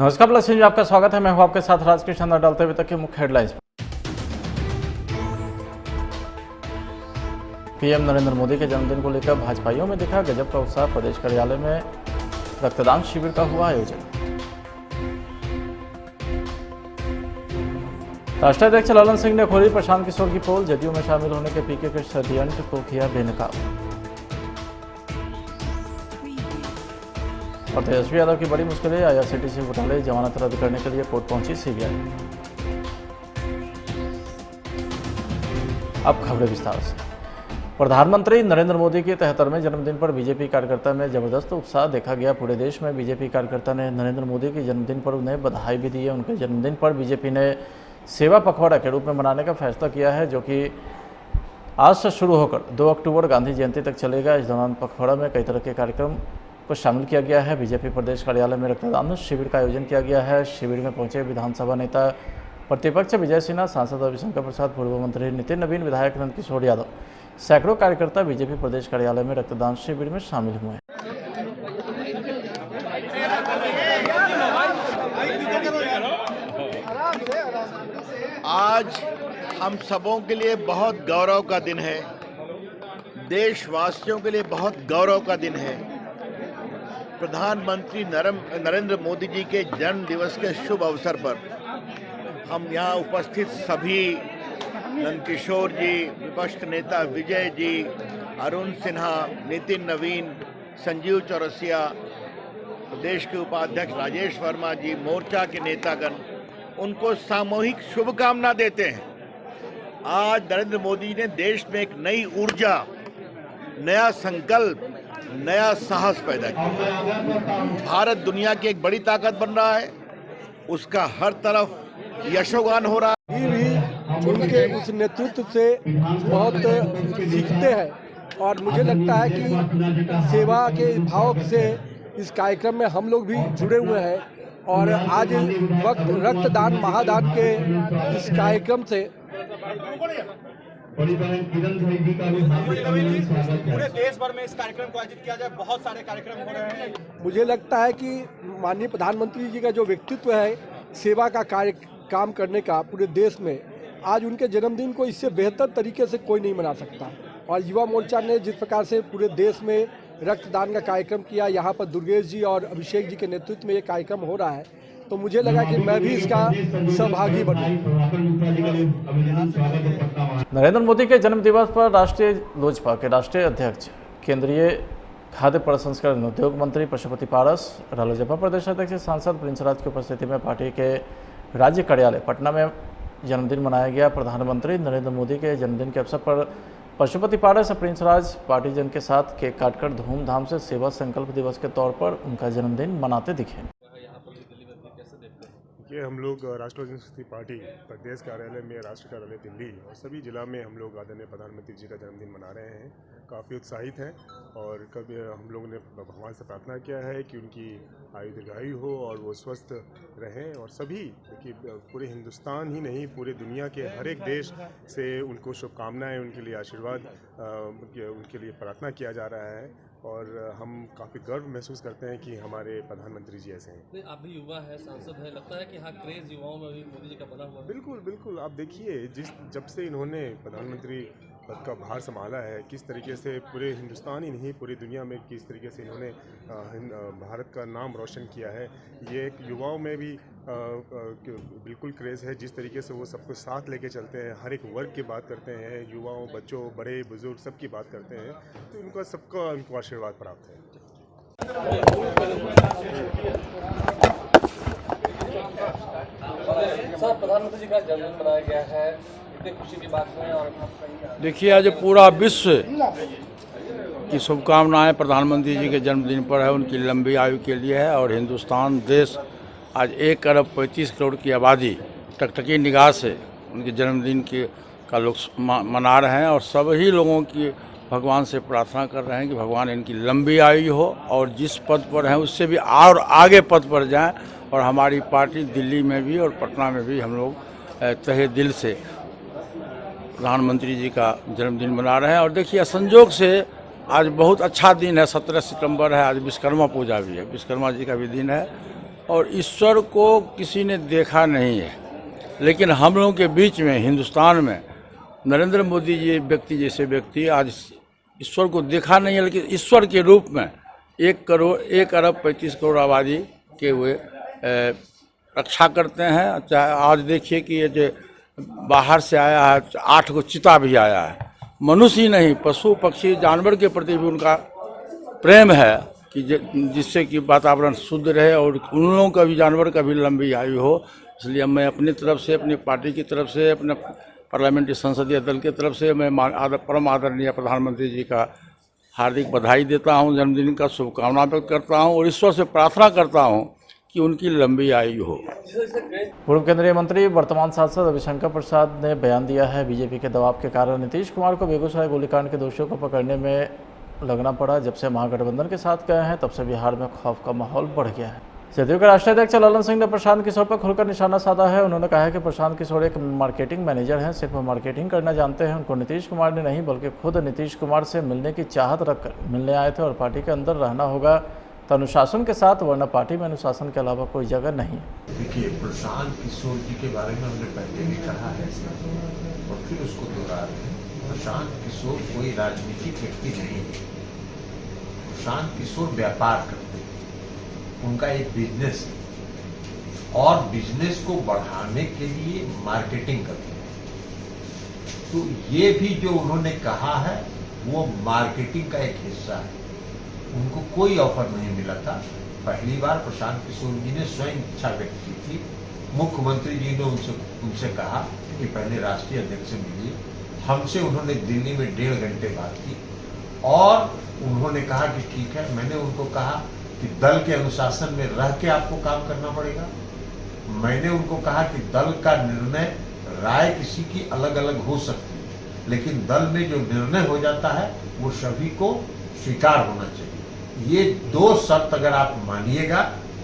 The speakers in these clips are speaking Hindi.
नमस्कार प्लस न्यूज, आपका स्वागत है। मैं हूं आपके साथ राजकृष्ण अंदर डालते हुए तक के मुख्य हेडलाइंस। पीएम नरेंद्र मोदी के जन्मदिन को लेकर भाजपाइयों में दिखा गजब का उत्साह। प्रदेश कार्यालय में रक्तदान शिविर का हुआ आयोजन। राष्ट्रीय अध्यक्ष ललन सिंह ने खोली प्रशांत किशोर की पोल। जदयू में शामिल होने के पीके के षड्यंत्र को किया बेनकाब। और तेजस्वी यादव की बड़ी मुश्किलें। आईआरसीटीसी घोटाले जमानत रद्द करने के लिए कोर्ट पहुंची सीबीआई। अब खबरें विस्तार से। प्रधानमंत्री नरेंद्र मोदी के 73वें जन्मदिन पर बीजेपी कार्यकर्ता में जबरदस्त उत्साह देखा गया। पूरे देश में बीजेपी कार्यकर्ता ने नरेंद्र मोदी के जन्मदिन पर उन्हें बधाई भी दी है। उनके जन्मदिन पर बीजेपी ने सेवा पखवाड़ा के रूप में मनाने का फैसला किया है, जो कि आज से शुरू होकर 2 अक्टूबर गांधी जयंती तक चलेगा। इस दौरान पखवाड़ा में कई तरह के कार्यक्रम को शामिल किया गया है। बीजेपी प्रदेश कार्यालय में रक्तदान शिविर का आयोजन किया गया है। शिविर में पहुंचे विधानसभा नेता प्रतिपक्ष विजय सिन्हा, सांसद रविशंकर प्रसाद, पूर्व मंत्री नितिन नवीन, विधायक नंदकिशोर यादव, सैकड़ों कार्यकर्ता बीजेपी प्रदेश कार्यालय में रक्तदान शिविर में शामिल हुए हैं। आज हम सबों के लिए बहुत गौरव का दिन है। देशवासियों के लिए बहुत गौरव का दिन है। प्रधानमंत्री नरेंद्र मोदी जी के जन्म दिवस के शुभ अवसर पर हम यहाँ उपस्थित सभी, नंदकिशोर जी, विपक्ष के नेता विजय जी, अरुण सिन्हा, नितिन नवीन, संजीव चौरसिया, प्रदेश के उपाध्यक्ष राजेश वर्मा जी, मोर्चा के नेतागण, उनको सामूहिक शुभकामना देते हैं। आज नरेंद्र मोदी ने देश में एक नई ऊर्जा, नया संकल्प, नया साहस पैदा किया। भारत दुनिया की एक बड़ी ताकत बन रहा है, उसका हर तरफ यशोगान हो रहा है। भी उनके उस नेतृत्व से बहुत सीखते हैं और मुझे लगता है कि सेवा के भाव से इस कार्यक्रम में हम लोग भी जुड़े हुए हैं। और आज वक्त रक्तदान महादान के इस कार्यक्रम से पूरे देश भर में इस कार्यक्रम को आयोजित किया जाए। बहुत सारे कार्यक्रम हो रहे हैं। मुझे लगता है कि माननीय प्रधानमंत्री जी का जो व्यक्तित्व है सेवा का काम करने का पूरे देश में, आज उनके जन्मदिन को इससे बेहतर तरीके से कोई नहीं मना सकता। और युवा मोर्चा ने जिस प्रकार से पूरे देश में रक्तदान का कार्यक्रम किया, यहाँ पर दुर्गेश जी और अभिषेक जी के नेतृत्व में ये कार्यक्रम हो रहा है, तो मुझे लगा कि मैं भी इसका सहभागी बनूं। नरेंद्र मोदी के जन्म दिवस पर राष्ट्रीय लोजपा के राष्ट्रीय अध्यक्ष, केंद्रीय खाद्य प्रसंस्करण उद्योग मंत्री पशुपति पारस, रालोजपा प्रदेश अध्यक्ष सांसद प्रिंस राज की उपस्थिति में पार्टी के राज्य कार्यालय पटना में जन्मदिन मनाया गया। प्रधानमंत्री नरेंद्र मोदी के जन्मदिन के अवसर पर पशुपति पारस और प्रिंस राज पार्टीजन के साथ केक काटकर धूमधाम से सेवा संकल्प दिवस के तौर पर उनका जन्मदिन मनाते दिखे। ये हम लोग राष्ट्रीय जनशक्ति पार्टी प्रदेश कार्यालय में, राष्ट्रीय कार्यालय दिल्ली और सभी जिला में हम लोग आदरणीय प्रधानमंत्री जी का जन्मदिन मना रहे हैं। काफ़ी उत्साहित हैं और कभी हम लोगों ने भगवान से प्रार्थना किया है कि उनकी आयु दीर्घायु हो और वो स्वस्थ रहें। और सभी देखिए, पूरे हिंदुस्तान ही नहीं पूरे दुनिया के हर एक देश से उनको शुभकामनाएं, उनके लिए आशीर्वाद, उनके लिए प्रार्थना किया जा रहा है। और हम काफ़ी गर्व महसूस करते हैं कि हमारे प्रधानमंत्री जी ऐसे हैं। आप भी युवा है, सांसद है, लगता है कि हाँ क्रेज युवाओं में भी मोदी जी का बना हुआ है। बिल्कुल बिल्कुल, आप देखिए जब से इन्होंने प्रधानमंत्री पद का भार संभाला है, किस तरीके से पूरे हिंदुस्तान ही नहीं पूरी दुनिया में किस तरीके से इन्होंने भारत का नाम रोशन किया है। ये एक युवाओं में भी बिल्कुल क्रेज़ है। जिस तरीके से वो सबको साथ लेके चलते हैं, हर एक वर्ग की बात करते हैं, युवाओं, बच्चों, बड़े बुजुर्ग सबकी बात करते हैं, तो उनको आशीर्वाद प्राप्त है। सर, प्रधानमंत्री जी का जन्मदिन मनाया गया है, इतनी खुशी की बात है। और देखिए, आज पूरा विश्व की शुभकामनाएं प्रधानमंत्री जी के जन्मदिन पर है, उनकी लंबी आयु के लिए है। और हिंदुस्तान देश आज 1 अरब 35 करोड़ की आबादी टकटकी निगाह से उनके जन्मदिन का लोग मना रहे हैं। और सभी लोगों की भगवान से प्रार्थना कर रहे हैं कि भगवान इनकी लंबी आयु हो और जिस पद पर हैं उससे भी और आगे पद पर जाएं। और हमारी पार्टी दिल्ली में भी और पटना में भी हम लोग तहे दिल से प्रधानमंत्री जी का जन्मदिन मना रहे हैं। और देखिए, संयोग से आज बहुत अच्छा दिन है, 17 सितंबर है, आज विश्वकर्मा पूजा भी है, विश्वकर्मा जी का भी दिन है। और ईश्वर को किसी ने देखा नहीं है, लेकिन हम लोगों के बीच में हिंदुस्तान में नरेंद्र मोदी जी व्यक्ति जैसे व्यक्ति आज ईश्वर को देखा नहीं है, लेकिन ईश्वर के रूप में 1 अरब 35 करोड़ आबादी के हुए रक्षा करते हैं। चाहे आज देखिए कि ये जो बाहर से आया है 8 को चिता भी आया है। मनुष्य ही नहीं, पशु पक्षी जानवर के प्रति भी उनका प्रेम है कि जिससे कि वातावरण शुद्ध रहे और उन लोगों का भी, जानवर का भी लंबी आयु हो। इसलिए मैं अपनी तरफ से, अपनी पार्टी की तरफ से, अपने पार्लियामेंट्री संसदीय दल की तरफ से मैं परम आदरणीय प्रधानमंत्री जी का हार्दिक बधाई देता हूं, जन्मदिन का शुभकामना व्यक्त करता हूं और ईश्वर से प्रार्थना करता हूं कि उनकी लंबी आयु हो। पूर्व केंद्रीय मंत्री वर्तमान सांसद रविशंकर प्रसाद ने बयान दिया है, बीजेपी के दबाव के कारण नीतीश कुमार को बेगूसराय गोलीकांड के दोषियों को पकड़ने में लगना पड़ा। जब से महागठबंधन के साथ गए हैं तब से बिहार में खौफ का माहौल बढ़ गया है। जदयू के राष्ट्रीय अध्यक्ष ललन सिंह ने प्रशांत किशोर पर खुलकर निशाना साधा है। उन्होंने कहा है कि प्रशांत किशोर एक मार्केटिंग मैनेजर हैं, सिर्फ मार्केटिंग करना जानते हैं। उनको नीतीश कुमार ने नहीं बल्कि खुद नीतीश कुमार से मिलने की चाहत रखकर मिलने आए थे और पार्टी के अंदर रहना होगा तो अनुशासन के साथ, वरना पार्टी में अनुशासन के अलावा कोई जगह नहीं है। देखिए, प्रशांत किशोर जी के बारे में हमने पहले भी कहा है और फिर उसको दोहरा रहे हैं। प्रशांत किशोर कोई राजनीतिक व्यक्ति नहीं है। प्रशांत किशोर व्यापार करते हैं, उनका एक बिजनेस है और बिजनेस को बढ़ाने के लिए मार्केटिंग करते हैं। तो ये भी जो उन्होंने कहा है वो मार्केटिंग का एक हिस्सा है। उनको कोई ऑफर नहीं मिला था। पहली बार प्रशांत किशोर जी ने स्वयं इच्छा व्यक्त की थी। मुख्यमंत्री जी ने उनसे कहा कि पहले राष्ट्रीय अध्यक्ष से मिलिए। हमसे उन्होंने दिल्ली में 1.5 घंटे बात की और उन्होंने कहा कि ठीक है। मैंने उनको कहा कि दल के अनुशासन में रह के आपको काम करना पड़ेगा। मैंने उनको कहा कि दल का निर्णय, राय किसी की अलग अलग हो सकती है, लेकिन दल में जो निर्णय हो जाता है वो सभी को स्वीकार होना चाहिए। ये 2 शर्त अगर आप मानिएगा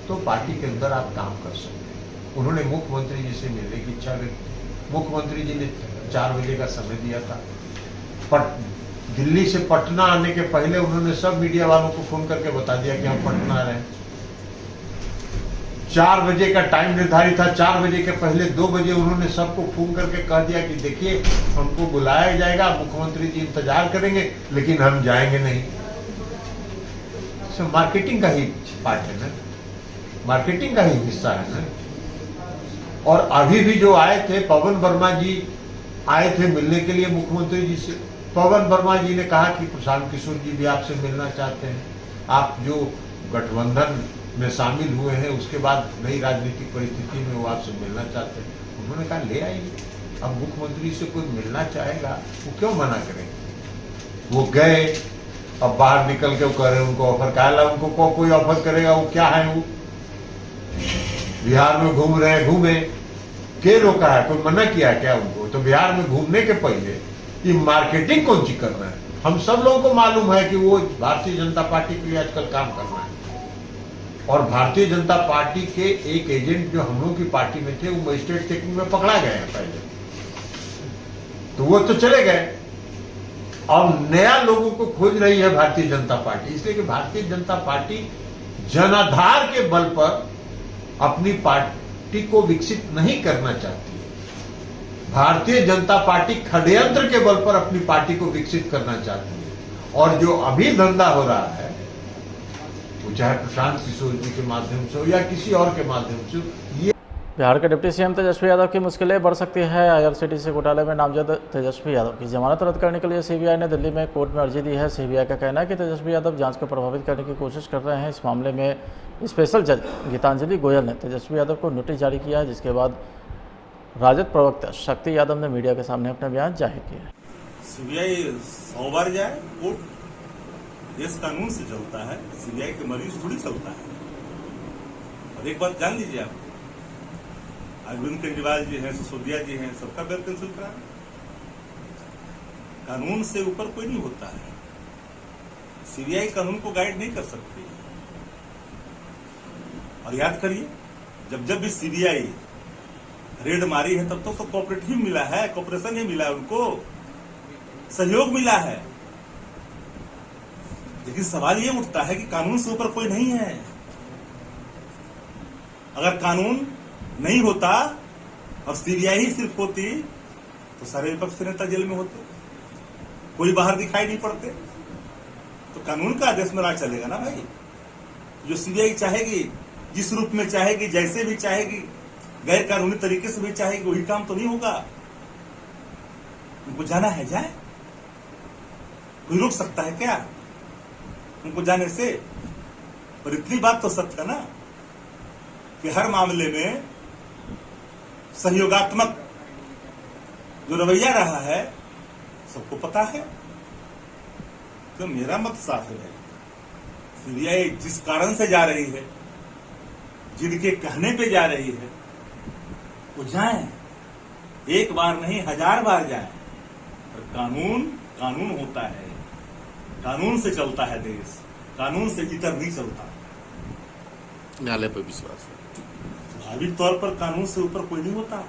तो पार्टी के अंदर आप काम कर सकते हैं। उन्होंने मुख्यमंत्री जी से मिलने की इच्छा व्यक्त की। मुख्यमंत्री जी ने 4 बजे का समय दिया था। दिल्ली से पटना आने के पहले उन्होंने सब मीडिया वालों को फोन करके बता दिया कि हम पटना आ रहे हैं। 4 बजे का टाइम निर्धारित था। 4 बजे के पहले 2 बजे उन्होंने सबको फोन करके कह दिया कि देखिए, हमको बुलाया जाएगा, मुख्यमंत्री जी इंतजार करेंगे, लेकिन हम जाएंगे नहीं। मार्केटिंग का ही पार्ट है ना, मार्केटिंग का ही हिस्सा है ना। और अभी भी जो आए थे, पवन वर्मा जी आए थे मिलने के लिए मुख्यमंत्री जी से। पवन वर्मा जी ने कहा कि प्रशांत किशोर जी भी आपसे मिलना चाहते हैं। आप जो गठबंधन में शामिल हुए हैं उसके बाद नई राजनीतिक परिस्थिति में वो आपसे मिलना चाहते हैं। उन्होंने कहा ले आइए। अब मुख्यमंत्री से कोई मिलना चाहेगा वो क्यों मना करेंगे। वो गए, अब बाहर निकल के वो कह रहे हैं उनको ऑफर काला, उनको कोई ऑफर करेगा वो क्या है। वो बिहार में घूम रहे हैं, घूमे, के रोका है, कोई मना किया क्या उनको। तो बिहार में घूमने के पहले ये मार्केटिंग कौन सी करना है। हम सब लोगों को मालूम है कि वो भारतीय जनता पार्टी के लिए आजकल काम करना है। और भारतीय जनता पार्टी के एक एजेंट जो हम लोग की पार्टी में थे वो मजिस्ट्रेट चेकिंग में पकड़ा गए हैं पहले, तो वो तो चले गए। अब नया लोगों को खोज रही है भारतीय जनता पार्टी, इसलिए कि भारतीय जनता पार्टी जनाधार के बल पर अपनी पार्टी को विकसित नहीं करना चाहती है। भारतीय जनता पार्टी षड्यंत्र के बल पर अपनी पार्टी को विकसित करना चाहती है। और जो अभी धंधा हो रहा है वो चाहे प्रशांत किशोर जी के माध्यम से हो या किसी और के माध्यम से, ये बिहार के डिप्टी सीएम तेजस्वी यादव की मुश्किलें बढ़ सकती है। आईआरसीटीसी घोटाले में नामजद तेजस्वी यादव की जमानत रद्द करने के लिए सीबीआई ने दिल्ली में कोर्ट में अर्जी दी है। सीबीआई का कहना है कि तेजस्वी यादव जांच को प्रभावित करने की कोशिश कर रहे हैं। इस मामले में स्पेशल जज गीतांजलि गोयल ने तेजस्वी यादव को नोटिस जारी किया है, जिसके बाद राजद प्रवक्ता शक्ति यादव ने मीडिया के सामने अपना बयान जाहिर किया। सीबीआई 100 बार जाए, कोर्ट देश कानून से चलता है, सीबीआई के मरीज थोड़ी चलता है। और एक बात जान लीजिए आप, अरविंद केजरीवाल जी हैं, सिसोदिया जी हैं, सबका बेल कैंसिल करा। कानून से ऊपर कोई नहीं होता है। सीबीआई कानून को गाइड नहीं कर सकती। और याद करिए, जब भी सीबीआई रेड मारी है तब तो कोऑपरेटिव मिला है, कोऑपरेशन ही मिला है, उनको सहयोग मिला है। लेकिन सवाल ये उठता है कि कानून से ऊपर कोई नहीं है। अगर कानून नहीं होता और सीबीआई ही सिर्फ होती तो सारे विपक्ष नेता जेल में होते, कोई बाहर दिखाई नहीं पड़ते। तो कानून का आदेश में राज चलेगा ना भाई। जो सीबीआई चाहेगी, जिस रूप में चाहेगी, जैसे भी चाहेगी, गैर कानूनी तरीके से भी चाहेगी, वही काम तो नहीं होगा। उनको जाना है जाए, कोई रोक सकता है क्या उनको जाने से? पर इतनी बात तो सत्य है ना कि हर मामले में सहयोगात्मक जो रवैया रहा है सबको पता है। तो मेरा मत साफ है, सीबीआई जिस कारण से जा रही है, जिनके कहने पे जा रही है, वो जाए, एक बार नहीं 1000 बार जाए। पर कानून कानून होता है, कानून से चलता है देश, कानून से इतर नहीं चलता। न्यायालय पर विश्वास है। स्वाभाविक तौर पर कानून से ऊपर कोई नहीं होता।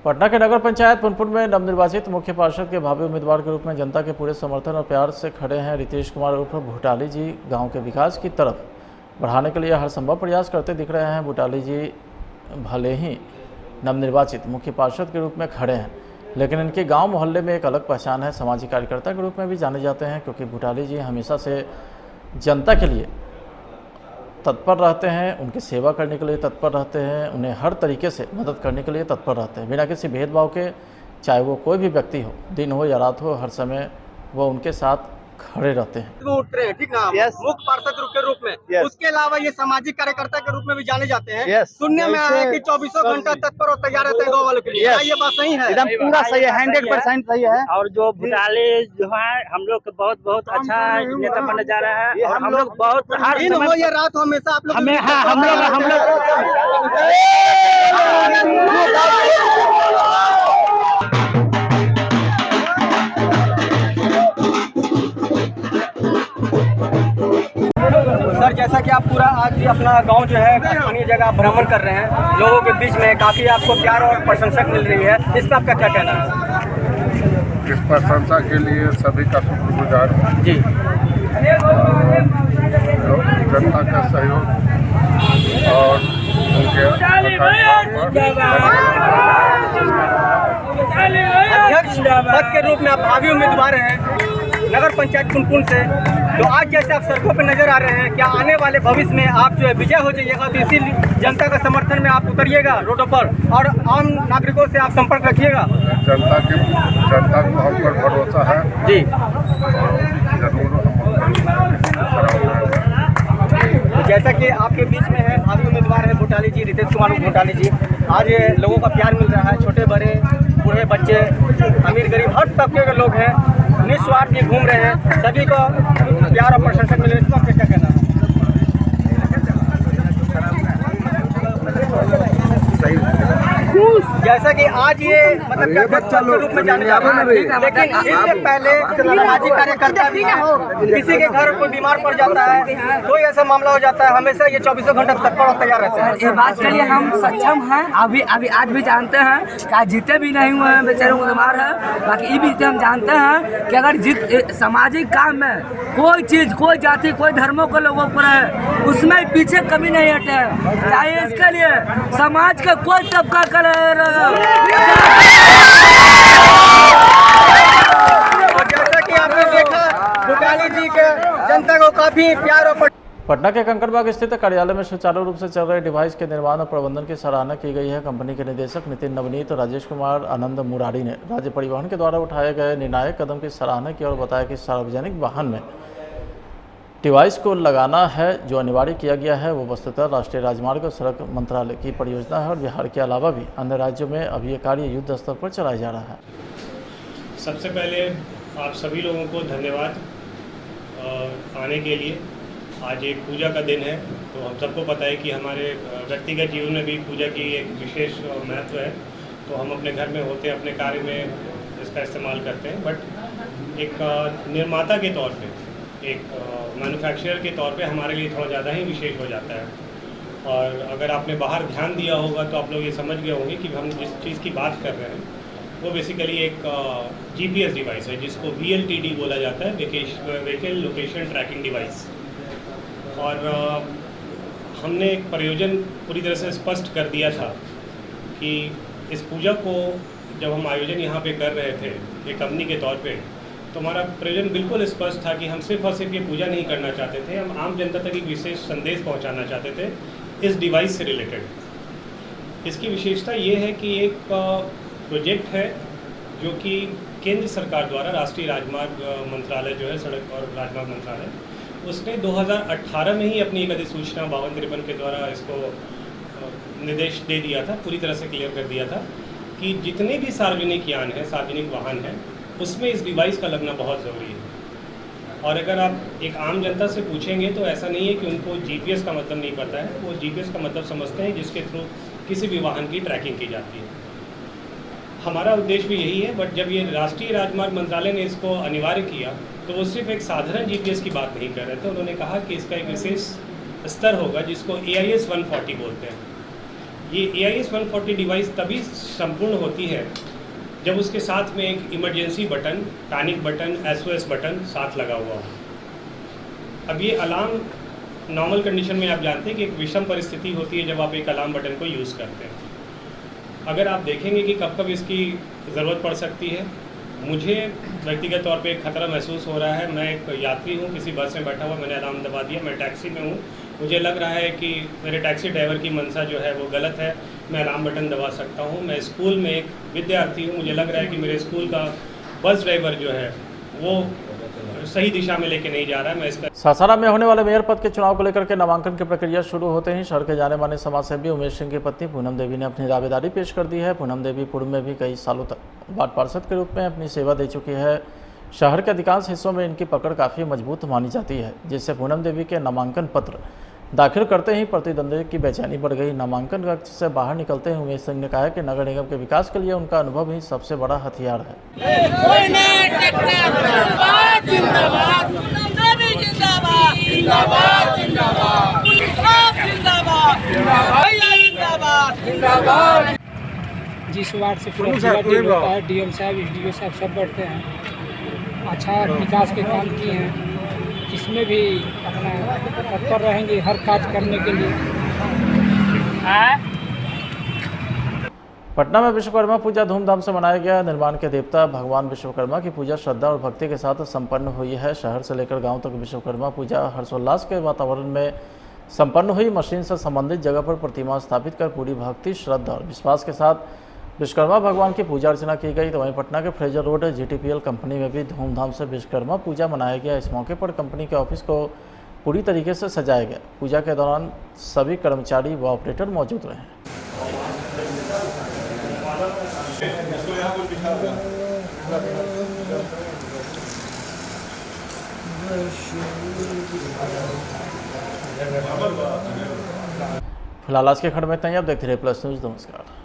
पटना के नगर पंचायत पुनपुन में नवनिर्वाचित मुख्य पार्षद के भावी उम्मीदवार के रूप में जनता के पूरे समर्थन और प्यार से खड़े हैं रितेश कुमार उर्फ भूटाली जी। गांव के विकास की तरफ बढ़ाने के लिए हर संभव प्रयास करते दिख रहे हैं। भूटाली जी भले ही नवनिर्वाचित मुख्य पार्षद के रूप में खड़े हैं, लेकिन इनके गांव मोहल्ले में एक अलग पहचान है। सामाजिक कार्यकर्ता के रूप में भी जाने जाते हैं, क्योंकि भूटाली जी हमेशा से जनता के लिए तत्पर रहते हैं, उनकी सेवा करने के लिए तत्पर रहते हैं, उन्हें हर तरीके से मदद करने के लिए तत्पर रहते हैं, बिना किसी भेदभाव के। चाहे वो कोई भी व्यक्ति हो, दिन हो या रात हो, हर समय वो उनके साथ खड़े रहते हैं। वो उठ रहे हैं, ठीक ना, मुख्य पार्षद के रूप में। उसके अलावा ये सामाजिक कार्यकर्ता के रूप में भी जाने जाते हैं। सुनने में आया है कि 24 घंटा तत्पर और तैयार रहते हैं गाँव वालों के लिए। क्या ये बात सही है? एकदम पूरा सही है, 100% सही है। और जो भूटाली जो है हम लोग बहुत बहुत अच्छा नेता बने जा रहा है, और हम लोग बहुत हर समय ये रात हमेशा आप लोग हम सर, जैसा कि आप पूरा आज भी अपना गांव जो है स्थानीय जगह भ्रमण कर रहे हैं, लोगों के बीच में काफी आपको प्यार और प्रशंसक मिल रही है, इस पर आपका क्या कहना है? इस प्रशंसा के लिए सभी का शुक्रगुजार हूँ जी। जनता का सहयोग और उनके अध्यक्ष पद के रूप में आप भावी उम्मीदवार हैं नगर पंचायत पुनपुन से। तो आज जैसे आप सड़कों पर नजर आ रहे हैं, क्या आने वाले भविष्य में आप जो है विजय हो जाइएगा, तो इसी जनता का समर्थन में आप उतरिएगा रोडों पर और आम नागरिकों से आप संपर्क रखिएगा? जनता को हम पर भरोसा है जी, जरूर। तो जैसा कि आपके बीच में है भावी उम्मीदवार है भूटाली जी, रितेश कुमार भूटाली जी। आज लोगों का प्यार मिल रहा है, छोटे बड़े बूढ़े बच्चे, अमीर गरीब हर तबके के लोग हैं, निस्वार्थ घूम रहे हैं, सभी को प्यार और प्रशंसा मिले। इसका क्या कहना है? जैसा कि आज ये मतलब बच्चा के रूप में जाने जाते हैं, लेकिन इससे पहले सामाजिक कार्यकर्ता भी हैं। किसी के घर कोई बीमार पड़ जाता है, कोई ऐसा मामला हो जाता है, हमेशा ये 24 घंटा तत्पर और तैयार रहते हैं। ये बात के लिए हम सक्षम हैं। अभी आज भी जानते हैं कि जीते भी नहीं हुए हैं, बेचारे बीमार है। बाकी ये भी हम जानते हैं कि अगर सामाजिक काम में कोई चीज, कोई जाति, कोई धर्मों के लोगों पर है, उसमें पीछे कभी नहीं हटे, चाहे इसके लिए समाज का कोई तबका करे। और जैसा कि आपने देखा भूटाली जी के जनता को काफी प्यार और पटना के कंकड़बाग स्थित कार्यालय में सुचारू रूप से चल रहे डिवाइस के निर्माण और प्रबंधन की सराहना की गई है। कंपनी के निदेशक नितिन नवनीत और राजेश कुमार आनंद मुरारी ने राज्य परिवहन के द्वारा उठाए गए निर्णायक कदम की सराहना की और बताया कि सार्वजनिक वाहन में डिवाइस को लगाना है जो अनिवार्य किया गया है, वो वस्तुतः राष्ट्रीय राजमार्ग और सड़क मंत्रालय की परियोजना है और बिहार के अलावा भी अन्य राज्यों में अब ये कार्य युद्ध स्तर पर चलाया जा रहा है। सबसे पहले आप सभी लोगों को धन्यवाद आने के लिए। आज एक पूजा का दिन है, तो हम सबको पता है कि हमारे व्यक्तिगत जीवन में भी पूजा की एक विशेष महत्व है। तो हम अपने घर में होते हैं, अपने कार्य में इसका इस्तेमाल करते हैं, बट एक निर्माता के तौर पे, एक मैन्युफैक्चरर के तौर पे हमारे लिए थोड़ा ज़्यादा ही विशेष हो जाता है। और अगर आपने बाहर ध्यान दिया होगा तो आप लोग ये समझ गए होंगे कि हम जिस चीज़ की बात कर रहे हैं वो बेसिकली एक GPS डिवाइस है, जिसको VLTD बोला जाता है, व्हीकल लोकेशन ट्रैकिंग डिवाइस। और हमने एक प्रयोजन पूरी तरह से स्पष्ट कर दिया था कि इस पूजा को जब हम आयोजन यहाँ पे कर रहे थे एक कंपनी के तौर पे, तो हमारा प्रयोजन बिल्कुल स्पष्ट था कि हम सिर्फ और सिर्फ ये पूजा नहीं करना चाहते थे, हम आम जनता तक एक विशेष संदेश पहुँचाना चाहते थे इस डिवाइस से रिलेटेड। इसकी विशेषता ये है कि एक प्रोजेक्ट है जो कि केंद्र सरकार द्वारा राष्ट्रीय राजमार्ग मंत्रालय जो है, सड़क और राजमार्ग मंत्रालय, उसने 2018 में ही अपनी एक अधिसूचना 5253 के द्वारा इसको निर्देश दे दिया था, पूरी तरह से क्लियर कर दिया था कि जितने भी सार्वजनिक यान हैं, सार्वजनिक वाहन हैं, उसमें इस डिवाइस का लगना बहुत ज़रूरी है। और अगर आप एक आम जनता से पूछेंगे तो ऐसा नहीं है कि उनको जीपीएस का मतलब नहीं पता है, वो जीपीएस का मतलब समझते हैं जिसके थ्रू किसी भी वाहन की ट्रैकिंग की जाती है। हमारा उद्देश्य भी यही है, बट जब ये राष्ट्रीय राजमार्ग मंत्रालय ने इसको अनिवार्य किया तो वो सिर्फ एक साधारण जीपीएस की बात नहीं कर रहे थे, उन्होंने कहा कि इसका एक विशेष स्तर होगा जिसको AIS 140 बोलते हैं। ये AIS 140 डिवाइस तभी संपूर्ण होती है जब उसके साथ में एक emergency button, panic button, SOS button साथ लगा हुआ हो। अब ये अलार्म नॉर्मल कंडीशन में आप जानते हैं कि एक विषम परिस्थिति होती है जब आप एक अलार्म बटन को यूज़ करते हैं। अगर आप देखेंगे कि कब कब इसकी ज़रूरत पड़ सकती है, मुझे व्यक्तिगत तौर पे एक खतरा महसूस हो रहा है। मैं एक यात्री हूँ, किसी बस में बैठा हुआ, मैंने अलार्म दबा दिया, मैं टैक्सी में हूँ, मुझे लग रहा है कि मेरे टैक्सी ड्राइवर की मंशा जो है वो गलत है, मैं अलार्म बटन दबा सकता हूँ। मैं स्कूल में एक विद्यार्थी हूँ, मुझे लग रहा है कि मेरे स्कूल का बस ड्राइवर जो है वो सही दिशा में लेके नहीं जा रहा है, मैं इसका। सासाराम में होने वाले मेयर पद के चुनाव को लेकर के नामांकन की प्रक्रिया शुरू होते ही शहर के जाने माने समाजसेवी उमेश सिंह की पत्नी पूनम देवी ने अपनी दावेदारी पेश कर दी है। पूनम देवी पूर्व में भी कई सालों तक वार्ड पार्षद के रूप में अपनी सेवा दे चुकी है। शहर के अधिकांश हिस्सों में इनकी पकड़ काफ़ी मजबूत मानी जाती है, जिससे पूनम देवी के नामांकन पत्र दाखिल करते ही प्रतिद्वंदी की बेचैनी बढ़ गई। नामांकन कक्ष से बाहर निकलते ही उमेश सिंह ने कहा कि नगर निगम के विकास के लिए उनका अनुभव ही सबसे बड़ा हथियार है। जिस वार्ड से पूरा डील होता है, डीएम साहब, SDO साहब सब बैठते हैं, अच्छा विकास के काम किए हैं, इसमें भी अपना तत्पर रहेंगे हर कार्य करने के लिए। पटना में विश्वकर्मा पूजा धूमधाम से मनाया गया। निर्माण के देवता भगवान विश्वकर्मा की पूजा श्रद्धा और भक्ति के साथ संपन्न हुई है। शहर से लेकर गांव तक विश्वकर्मा पूजा हर्षोल्लास के वातावरण में संपन्न हुई। मशीन से संबंधित जगह पर प्रतिमा स्थापित कर पूरी भक्ति, श्रद्धा और विश्वास के साथ विश्वकर्मा भगवान की पूजा अर्चना की गई। तो वहीं पटना के फ्रेजर रोड GTPL कंपनी में भी धूमधाम से विश्वकर्मा पूजा मनाया गया। इस मौके पर कंपनी के ऑफिस को पूरी तरीके से सजाया गया। पूजा के दौरान सभी कर्मचारी व ऑपरेटर मौजूद रहे। फिलहाल आज के खंड में इतना ही। आप देखते रहिए प्लस न्यूज़। नमस्कार।